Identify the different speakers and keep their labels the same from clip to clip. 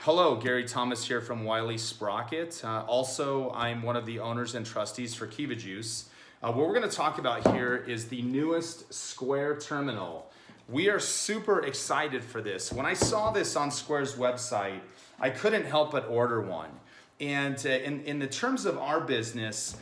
Speaker 1: Hello, Gary Thomas here from Wiley Sprocket. Also, I'm one of the owners and trustees for Kiva Juice. What we're going to talk about here is the newest Square terminal. We are super excited for this. When I saw this on Square's website, I couldn't help but order one. And in the terms of our business,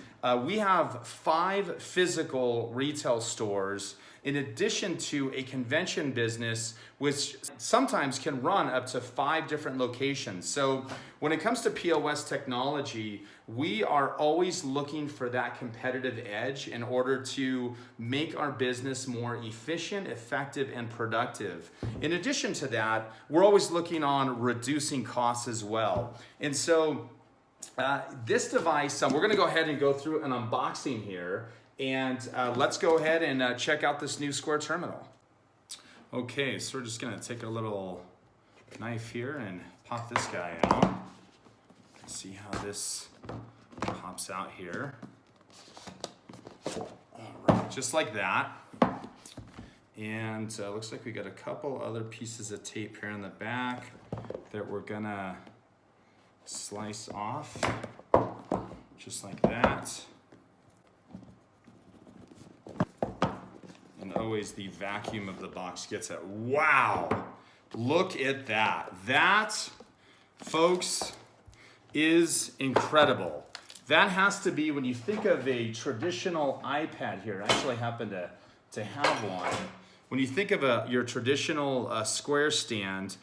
Speaker 1: we have 5 physical retail stores in addition to a convention business which sometimes can run up to 5 different locations. So when it comes to POS technology, we are always looking for that competitive edge in order to make our business more efficient, effective, and productive. In addition to that, we're always looking on reducing costs as well. And so this device, we're gonna go ahead and go through an unboxing here, and let's go ahead and check out this new Square terminal. Okay, so we're just gonna take a little knife here and pop this guy out. See how this pops out here. All right, just like that. And looks like we got a couple other pieces of tape here in the back that we're gonna slice off, just like that. And always the vacuum of the box gets it. Wow, look at that. That, folks, is incredible. That has to be, when you think of a traditional iPad here, I actually happen to have one. When you think of your traditional Square stand,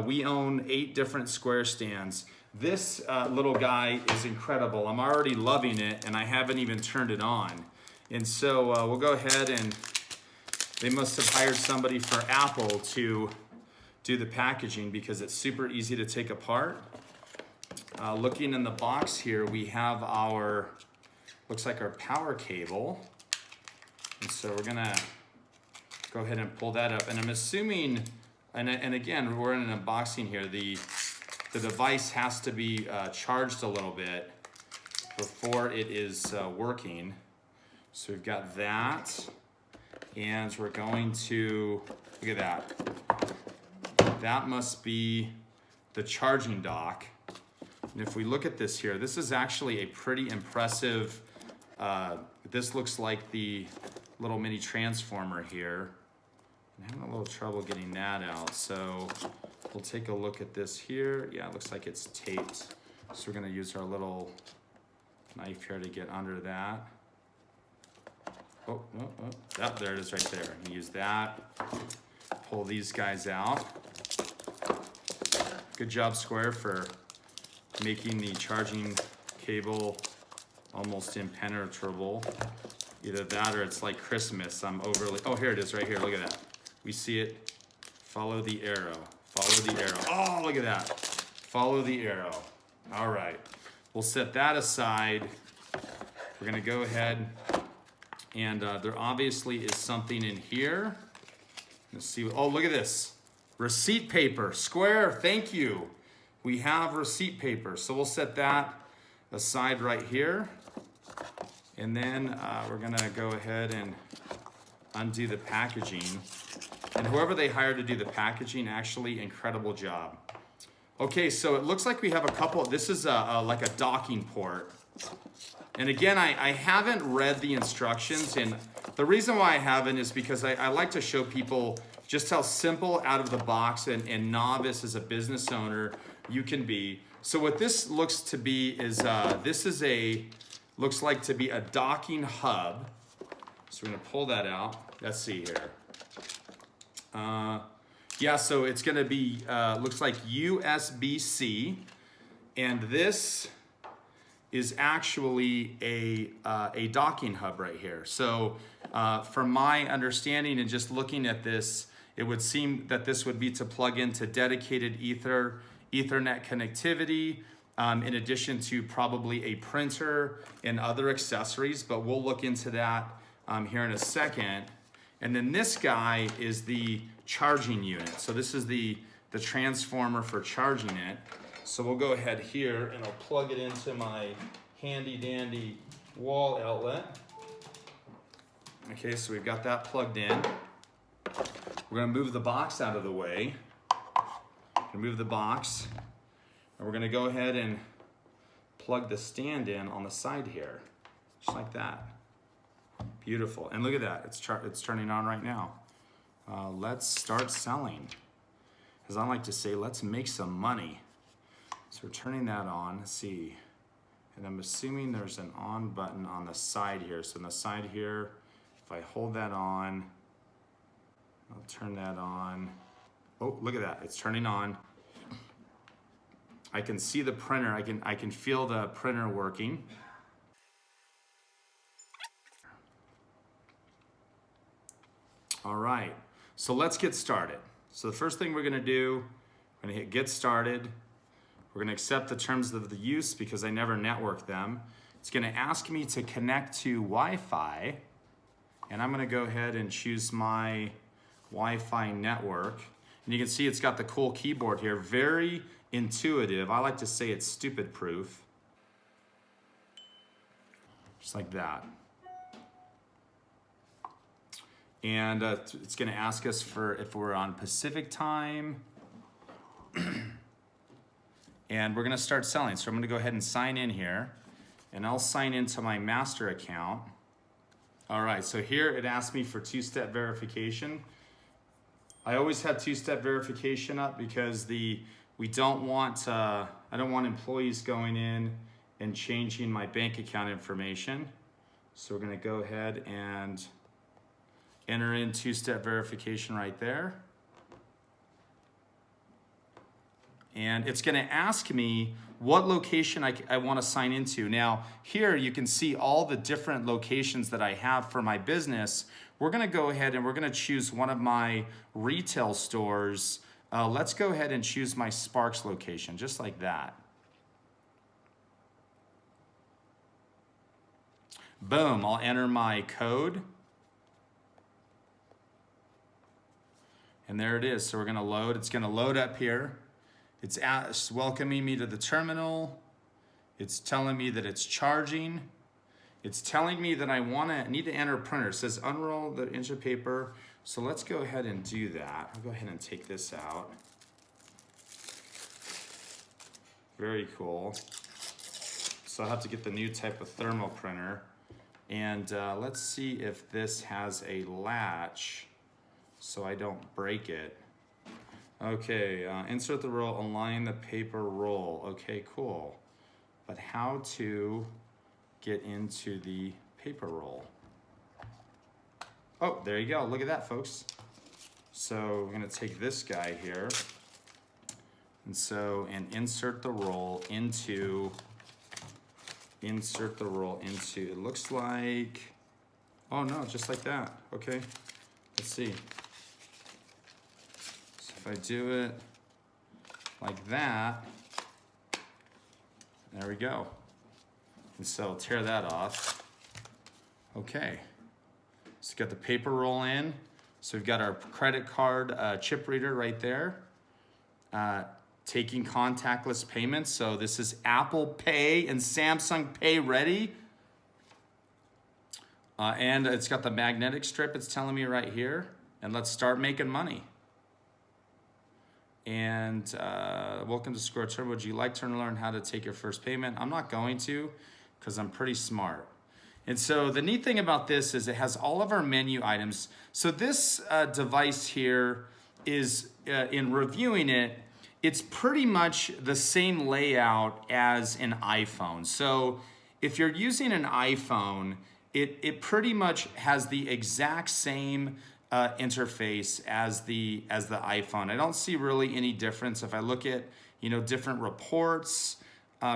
Speaker 1: we own 8 different Square stands. This little guy is incredible. I'm already loving it, and I haven't even turned it on. And so we'll go ahead, and they must have hired somebody for Apple to do the packaging because it's super easy to take apart. Looking in the box here, we have our, looks like our power cable. And so we're gonna go ahead and pull that up. And I'm assuming, and again, we're in an unboxing here, the device has to be charged a little bit before it is working. So we've got that, and we're going to, look at that. That must be the charging dock. And if we look at this here, this is actually a pretty impressive, this looks like the little mini transformer here. I'm having a little trouble getting that out, so we'll take a look at this here. Yeah, it looks like it's taped. So we're gonna use our little knife here to get under that. Oh, there it is right there. And use that, pull these guys out. Good job, Square, for making the charging cable almost impenetrable. Either that or it's like Christmas. I'm overly, oh, here it is right here, look at that. We see it, follow the arrow, follow the arrow. Oh, look at that, follow the arrow. All right, we'll set that aside. We're gonna go ahead, and there obviously is something in here. Let's see, oh, look at this. Receipt paper, Square, thank you. We have receipt paper, so we'll set that aside right here. And then we're gonna go ahead and undo the packaging. And whoever they hired to do the packaging, actually incredible job. Okay, so it looks like we have a couple, this is like a docking port. And again, I haven't read the instructions, and the reason why I haven't is because I like to show people just how simple out of the box and novice as a business owner you can be. So what this looks to be is, this is looks like to be a docking hub. So we're gonna pull that out. Let's see here. Yeah, so it's gonna be, looks like USB-C, and this is actually a docking hub right here. So from my understanding and just looking at this, it would seem that this would be to plug into dedicated Ethernet connectivity, in addition to probably a printer and other accessories, but we'll look into that here in a second. And then this guy is the charging unit. So this is the transformer for charging it. So we'll go ahead here and I'll plug it into my handy dandy wall outlet. Okay, so we've got that plugged in. We're gonna move the box out of the way. Remove the box. And we're gonna go ahead and plug the stand in on the side here, just like that. Beautiful. And look at that, it's turning on right now. Let's start selling. As I like to say, let's make some money. So we're turning that on, let's see. And I'm assuming there's an on button on the side here. So on the side here, if I hold that on, I'll turn that on. Oh, look at that, it's turning on. I can see the printer, I can feel the printer working. All right, so let's get started. So the first thing we're gonna do, we're gonna hit get started. We're gonna accept the terms of the use because I never network them. It's gonna ask me to connect to Wi-Fi, and I'm gonna go ahead and choose my Wi-Fi network. And you can see it's got the cool keyboard here, very intuitive. I like to say it's stupid proof. Just like that. And it's gonna ask us for if we're on Pacific time. And we're gonna start selling. So I'm gonna go ahead and sign in here, and I'll sign into my master account. All right, so here it asks me for two-step verification. I always have two-step verification up because I don't want employees going in and changing my bank account information. So we're gonna go ahead and enter in two-step verification right there. And it's gonna ask me what location I wanna sign into. Now, here you can see all the different locations that I have for my business. We're gonna go ahead and we're gonna choose one of my retail stores. Let's go ahead and choose my Sparks location, just like that. Boom, I'll enter my code. And there it is, so we're gonna load. It's gonna load up here. It's welcoming me to the terminal. It's telling me that it's charging. It's telling me that I need to enter a printer. It says unroll the inch of paper. So let's go ahead and do that. I'll go ahead and take this out. Very cool. So I'll have to get the new type of thermal printer. And let's see if this has a latch so I don't break it. Okay, insert the roll, align the paper roll. Okay, cool. But how to get into the paper roll? Oh, there you go. Look at that, folks. So we're gonna take this guy here, and insert the roll into, it looks like, oh no, just like that. Okay, let's see. If I do it like that, there we go. And so tear that off. Okay, so we've got the paper roll in. So we've got our credit card chip reader right there. Taking contactless payments. So this is Apple Pay and Samsung Pay ready. And it's got the magnetic strip, it's telling me right here. And let's start making money. And welcome to Square Turbo. Would you like to learn how to take your first payment? I'm not going to, because I'm pretty smart. And so the neat thing about this is it has all of our menu items. So this device here is, in reviewing it, it's pretty much the same layout as an iPhone. So if you're using an iPhone, it pretty much has the exact same interface as the iPhone. I don't see really any difference. If I look at different reports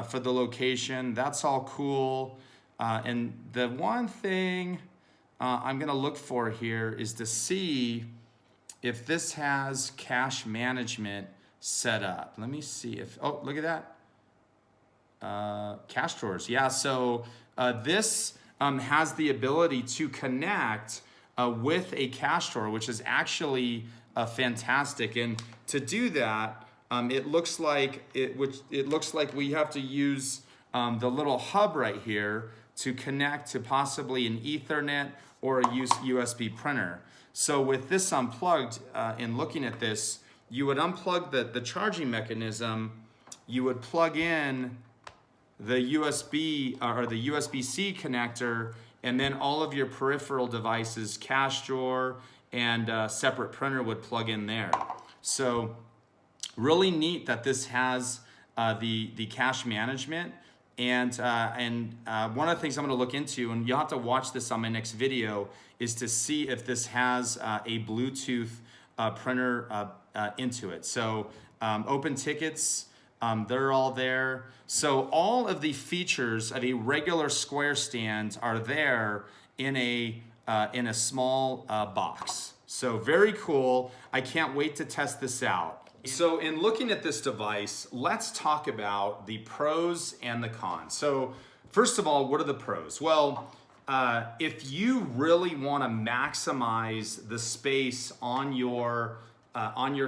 Speaker 1: for the location, that's all cool. And the one thing I'm gonna look for here is to see if this has cash management set up. Let me see if, oh, look at that. Cash drawers, yeah, so this has the ability to connect with a cash drawer, which is actually fantastic. And to do that, it looks like we have to use the little hub right here to connect to possibly an Ethernet or a USB printer. So with this unplugged, in looking at this, you would unplug the charging mechanism you would plug in the USB or the USB-C connector, and then all of your peripheral devices, cash drawer and separate printer would plug in there. So really neat that this has the cash management. And one of the things I'm going to look into, and you'll have to watch this on my next video, is to see if this has a Bluetooth printer into it. So open tickets, they're all there. So all of the features of a regular square stand are there in a small box. So very cool. I can't wait to test this out. So in looking at this device, let's talk about the pros and the cons. So first of all, what are the pros? Well, if you really want to maximize the space on your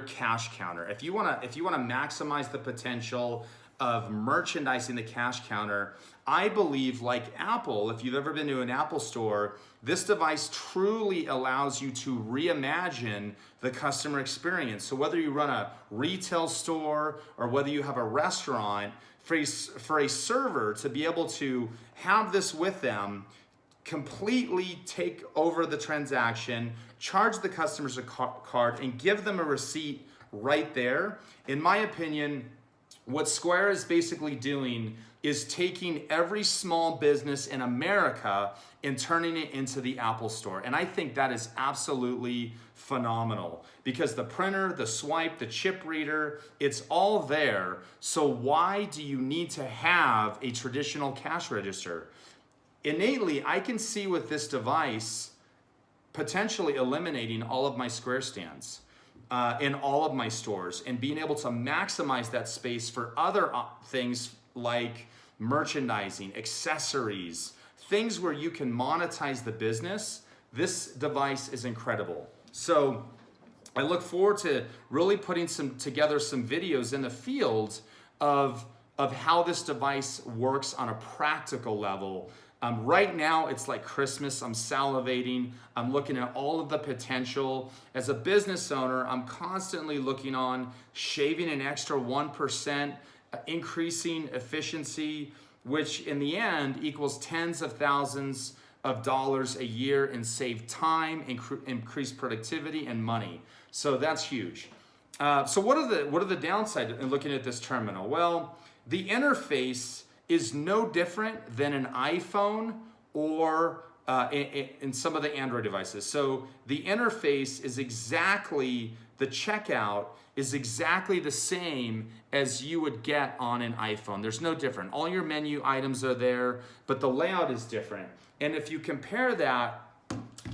Speaker 1: cash counter, if you want to maximize the potential of merchandising the cash counter, I believe, like Apple, if you've ever been to an Apple store, this device truly allows you to reimagine the customer experience. So whether you run a retail store or whether you have a restaurant, for a server to be able to have this with them, completely take over the transaction, charge the customers a card, and give them a receipt right there. In my opinion, what Square is basically doing is taking every small business in America and turning it into the Apple Store. And I think that is absolutely phenomenal because the printer, the swipe, the chip reader, it's all there. So why do you need to have a traditional cash register? Innately, I can see with this device potentially eliminating all of my Square stands in all of my stores and being able to maximize that space for other things like merchandising, accessories, things where you can monetize the business. This device is incredible. So I look forward to really putting together some videos in the field of how this device works on a practical level. Right now, it's like Christmas. I'm salivating. I'm looking at all of the potential. As a business owner, I'm constantly looking on shaving an extra 1%, increasing efficiency, which in the end equals tens of thousands of dollars a year and save time, increase productivity and money. So that's huge. So what are the downsides in looking at this terminal? Well, the interface is no different than an iPhone or in some of the Android devices. So the interface is exactly, the checkout is exactly the same as you would get on an iPhone. There's no different. All your menu items are there, but the layout is different. And if you compare that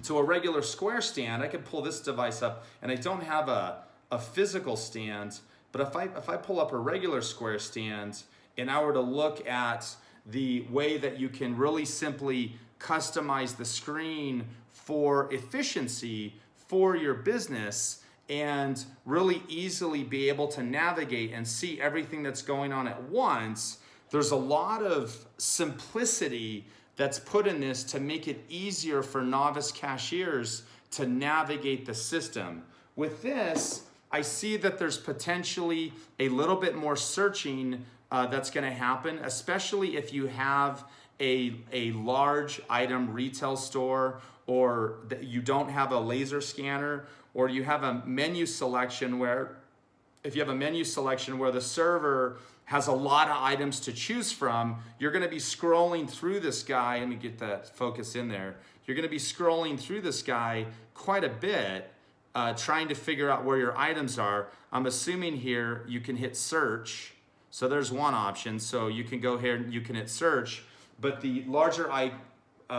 Speaker 1: to a regular Square stand, I could pull this device up, and I don't have a physical stand, but if I pull up a regular Square stand, and I were to look at the way that you can really simply customize the screen for efficiency for your business and really easily be able to navigate and see everything that's going on at once, there's a lot of simplicity that's put in this to make it easier for novice cashiers to navigate the system. With this, I see that there's potentially a little bit more searching that's going to happen, especially if you have a large item retail store, or you don't have a laser scanner, or you have a menu selection where, if you have a menu selection where the server has a lot of items to choose from, you're going to be scrolling through this guy. Let me get that focus in there. You're going to be scrolling through this guy quite a bit, trying to figure out where your items are. I'm assuming here you can hit search. So there's one option. So you can go here and you can hit search, but the larger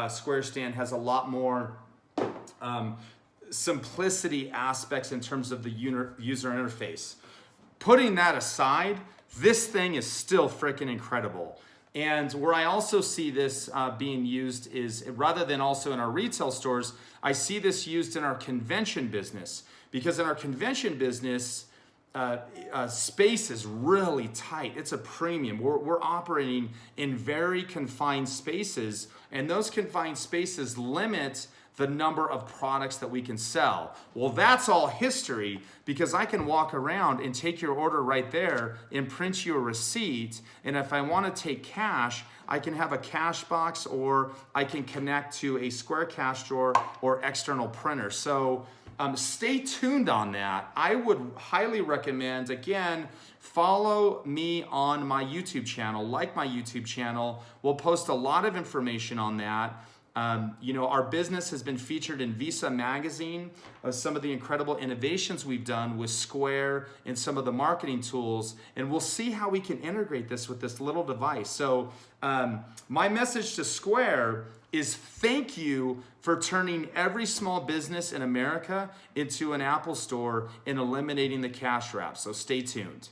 Speaker 1: Square stand has a lot more simplicity aspects in terms of the user interface. Putting that aside, this thing is still freaking incredible. And where I also see this being used is, rather than also in our retail stores, I see this used in our convention business. Because in our convention business, space is really tight. It's a premium. We're operating in very confined spaces, and those confined spaces limit the number of products that we can sell. Well, that's all history because I can walk around and take your order right there and print you a receipt. And if I want to take cash, I can have a cash box, or I can connect to a Square Cash Drawer or external printer. So stay tuned on that. I would highly recommend, again, follow me on my YouTube channel, like my YouTube channel. We'll post a lot of information on that. Our business has been featured in Visa magazine of some of the incredible innovations we've done with Square and some of the marketing tools, and we'll see how we can integrate this with this little device. So my message to Square is thank you for turning every small business in America into an Apple store and eliminating the cash wrap. So stay tuned.